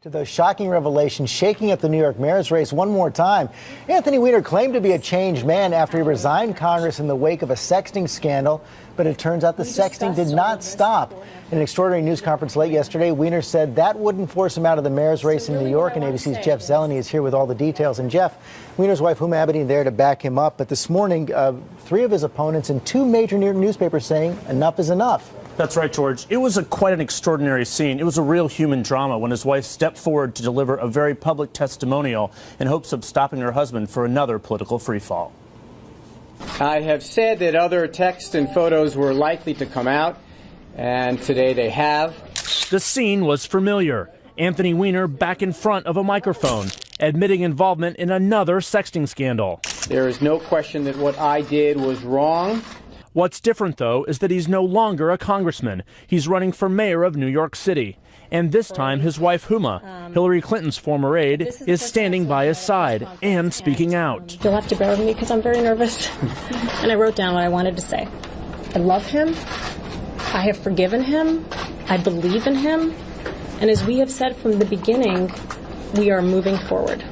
To those shocking revelations shaking up the New York mayor's race one more time. Anthony Weiner claimed to be a changed man after he resigned Congress in the wake of a sexting scandal, but it turns out the sexting did not stop. In an extraordinary news conference late yesterday, Weiner said that wouldn't force him out of the mayor's race in New York, and ABC's Jeff Zeleny is here with all the details. And Jeff, Weiner's wife, Huma Abedin, there to back him up. But this morning, three of his opponents in two major New York newspapers saying enough is enough. That's right, George. It was quite an extraordinary scene. It was a real human drama when his wife stepped forward to deliver a very public testimonial in hopes of stopping her husband for another political freefall. I have said that other texts and photos were likely to come out, and today they have. The scene was familiar. Anthony Weiner back in front of a microphone, admitting involvement in another sexting scandal. There is no question that what I did was wrong. What's different, though, is that he's no longer a congressman. He's running for mayor of New York City. And this time, his wife, Huma, Hillary Clinton's former aide, is standing by his side and speaking out. You'll have to bear with me because I'm very nervous. And I wrote down what I wanted to say. I love him. I have forgiven him. I believe in him. And as we have said from the beginning, we are moving forward.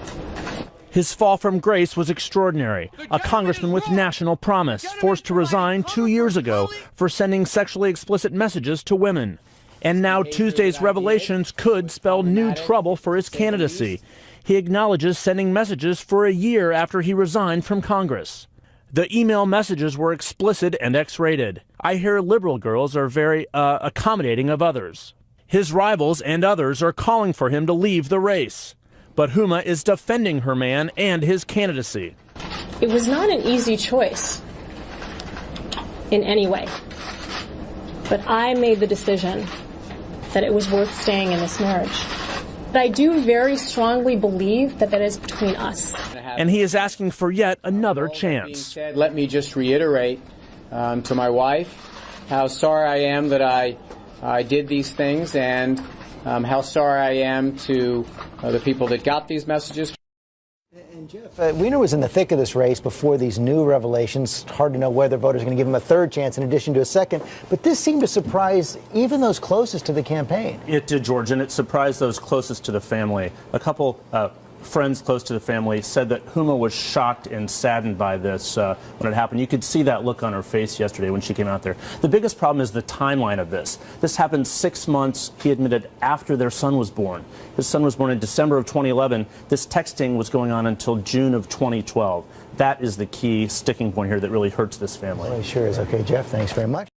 His fall from grace was extraordinary. A congressman with national promise, forced to resign 2 years ago for sending sexually explicit messages to women. And now Tuesday's revelations could spell new trouble for his candidacy. He acknowledges sending messages for a year after he resigned from Congress. The email messages were explicit and X-rated. I hear liberal girls are very accommodating of others. His rivals and others are calling for him to leave the race. But Huma is defending her man and his candidacy. It was not an easy choice in any way. But I made the decision that it was worth staying in this marriage. But I do very strongly believe that that is between us. And he is asking for yet another chance. Let me just reiterate to my wife how sorry I am that I did these things, and how sorry I am to the people that got these messages. And Jeff, Weiner was in the thick of this race before these new revelations. It's hard to know whether voters are going to give him a third chance in addition to a second. But this seemed to surprise even those closest to the campaign. It did, George, and it surprised those closest to the family. A couple friends close to the family said that Huma was shocked and saddened by this when it happened. You could see that look on her face yesterday when she came out there. The biggest problem is the timeline of this. This happened 6 months, he admitted, after their son was born. His son was born in December of 2011. This texting was going on until June of 2012. That is the key sticking point here that really hurts this family. Well, it sure is. Okay, Jeff, thanks very much.